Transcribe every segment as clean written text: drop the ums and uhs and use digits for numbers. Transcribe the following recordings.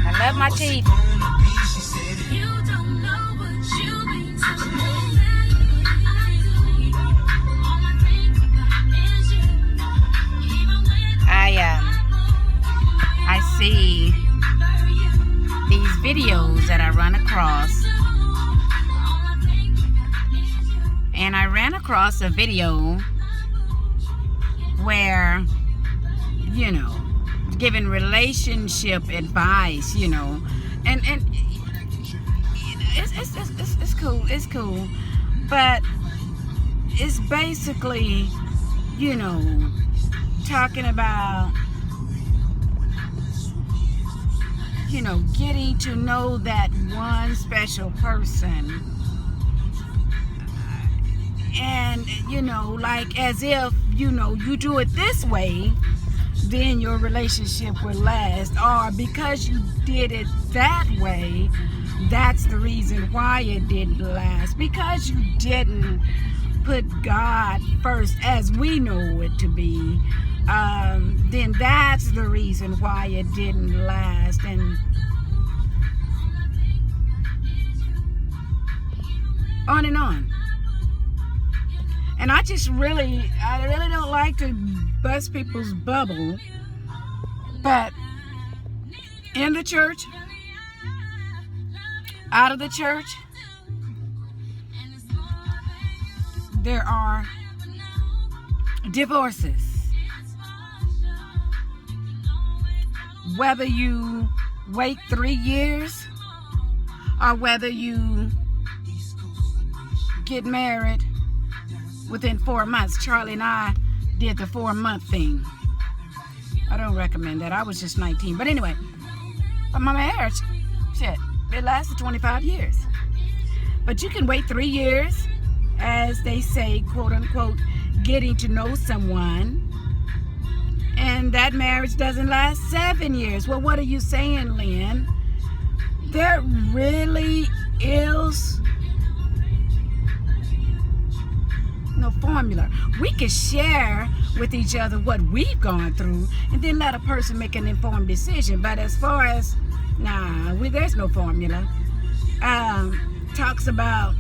I love my teeth. I see these videos that I run across, and I ran across a video where, giving relationship advice, and it's cool, but it's basically, talking about, getting to know that one special person, and like as if you do it this way, then your relationship will last, or because you did it that way, that's the reason why it didn't last, because you didn't put God first as we know it to be. Then that's the reason why it didn't last. And on and on. And I really don't like to bust people's bubble, but in the church, out of the church, there are divorces. Whether you wait 3 years or whether you get married within 4 months. Charlie and I did the 4-month thing. I don't recommend that. I was just 19. But anyway, but my marriage, it lasted 25 years. But you can wait 3 years, as they say, quote unquote, getting to know someone, and that marriage doesn't last 7 years. Well, what are you saying, Lynn? There really is no formula. We can share with each other what we've gone through and then let a person make an informed decision. But as far as, there's no formula. Talks about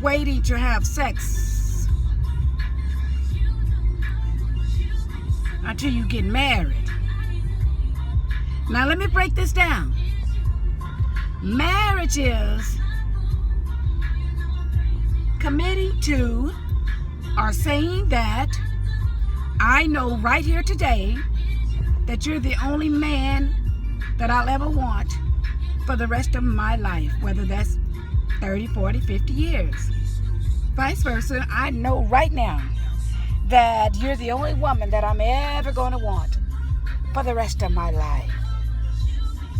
waiting to have sex until you get married. Now let me break this down. Marriage is committing to or saying that I know right here today that you're the only man that I'll ever want for the rest of my life, whether that's 30, 40, 50 years. Vice versa, I know right now that you're the only woman that I'm ever going to want for the rest of my life,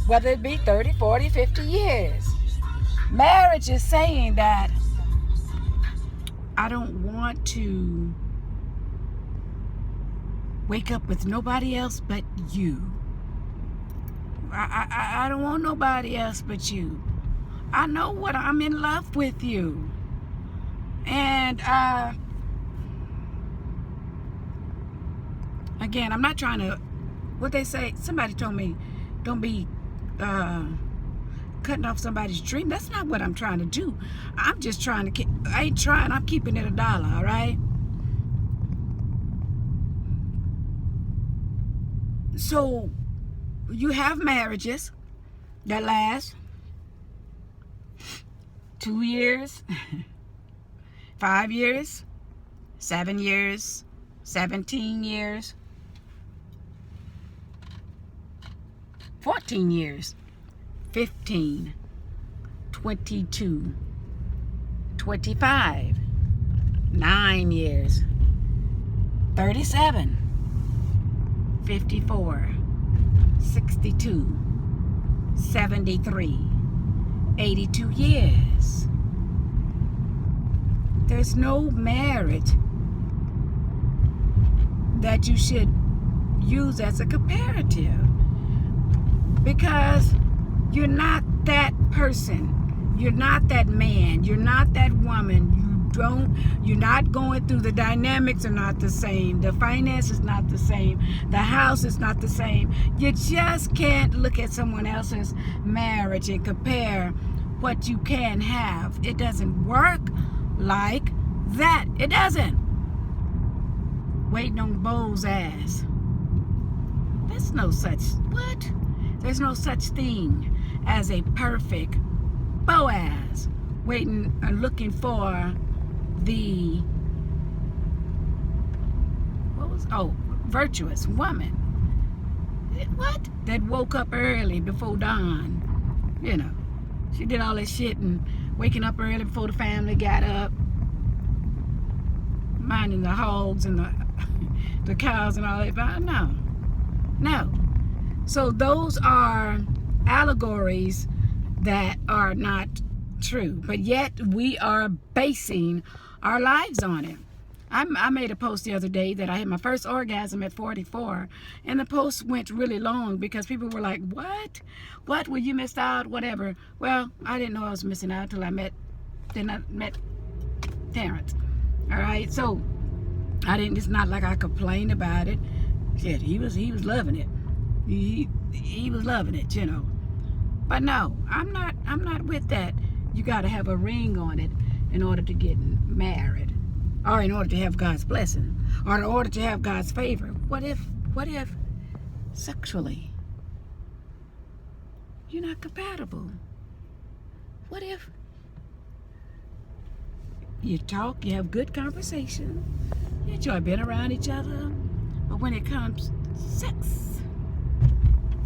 whether it be 30, 40, 50 years. Marriage is saying that I don't want to wake up with nobody else but you. I don't want nobody else but you. I know what I'm in love with you. And again, I'm not trying to, what they say, somebody told me, don't be cutting off somebody's dream. That's not what I'm trying to do. I'm just trying to, I'm keeping it $1, all right? So you have marriages that last 2 years, 5 years, 7 years, 17 years, 14 years, 15, 22, 25, 9 years, 37, 54, 62, 73, 82 years. There's no marriage that you should use as a comparative, because you're not that person. You're not that man. You're not that woman. You're not going through, the dynamics are not the same. The finance is not the same. The house is not the same. You just can't look at someone else's marriage and compare what you can have. It doesn't work like that. It doesn't. Waiting on Bo's ass. There's no such, what? There's no such thing as a perfect Boaz waiting and looking for the virtuous woman. What? That woke up early before dawn. You know, she did all that shit and waking up early before the family got up, minding the hogs and the cows and all that. But no. So those are allegories that are not true, but yet we are basing our lives on it. I made a post the other day that I had my first orgasm at 44, and the post went really long because people were like, what? Well, you missed out, whatever. Well, I didn't know I was missing out until I met Terrence. All right, so it's not like I complained about it. Shit, he was loving it. He was loving it, you know. But no, I'm not with that. You got to have a ring on it in order to get married, or in order to have God's blessing, or in order to have God's favor. What if sexually you're not compatible? What if you talk, you have good conversation, you enjoy being around each other, but when it comes to sex,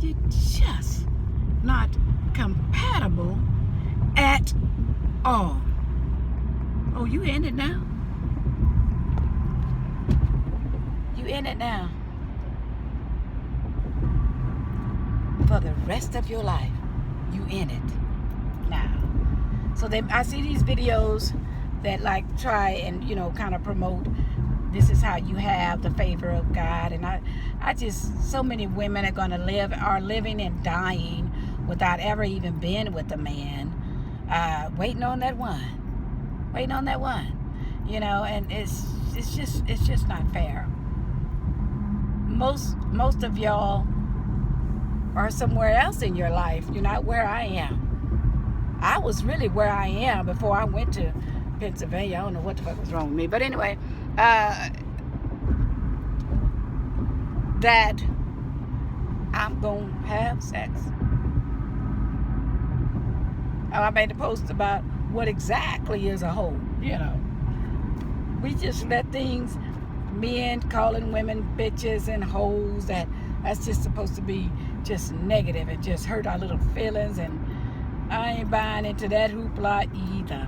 you're just not compatible at all. Oh, you in it now? You in it now? For the rest of your life, you in it now. So I see these videos that like try and, you know, kind of promote this is how you have the favor of God. And I just, so many women are living and dying without ever even being with a man, waiting on that one, you know. And it's just not fair. Most of y'all are somewhere else in your life. You're not where I am. I was really where I am before I went to Pennsylvania. I don't know what the fuck was wrong with me, but anyway, that I'm gonna have sex. I made a post about what exactly is a hoe. You know, we just let things, men calling women bitches and hoes, that's just supposed to be just negative and just hurt our little feelings, and I ain't buying into that hoopla either,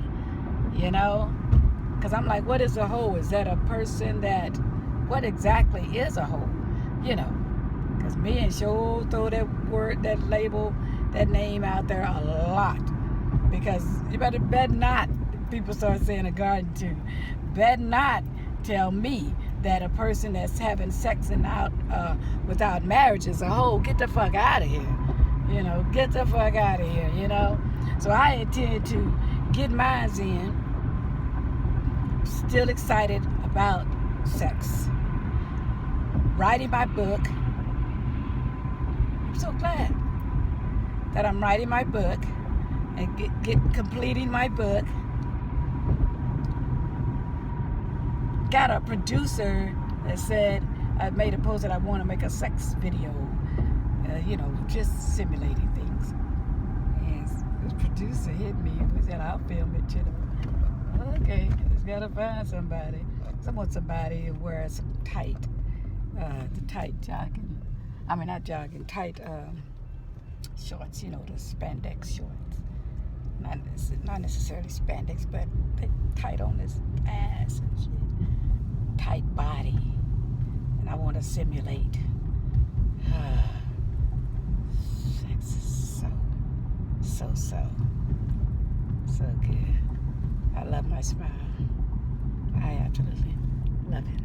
you know. Because I'm like, what is a hoe? Is that a person what exactly is a hoe? You know, because men sure throw that word, that label, that name out there a lot. Because you better not, people start saying a garden too, better not tell me that a person that's having sex and without marriage is a hoe. Get the fuck out of here. You know, get the fuck out of here, you know. So I intend to get mine in. Still excited about sex. Writing my book. I'm so glad that I'm writing my book and completing my book. Got a producer that said, I made a post that I want to make a sex video, you know, just simulating things. And the producer hit me and said, I'll film it, you know. Okay, just gotta find somebody. Somebody who wears some tight, jogging. I mean, not jogging, tight shorts, you know, the spandex shorts. Not necessarily spandex, but they tight on his ass and shit. Tight body. And I want to simulate. Sex is so good. I love my smile. I absolutely love it.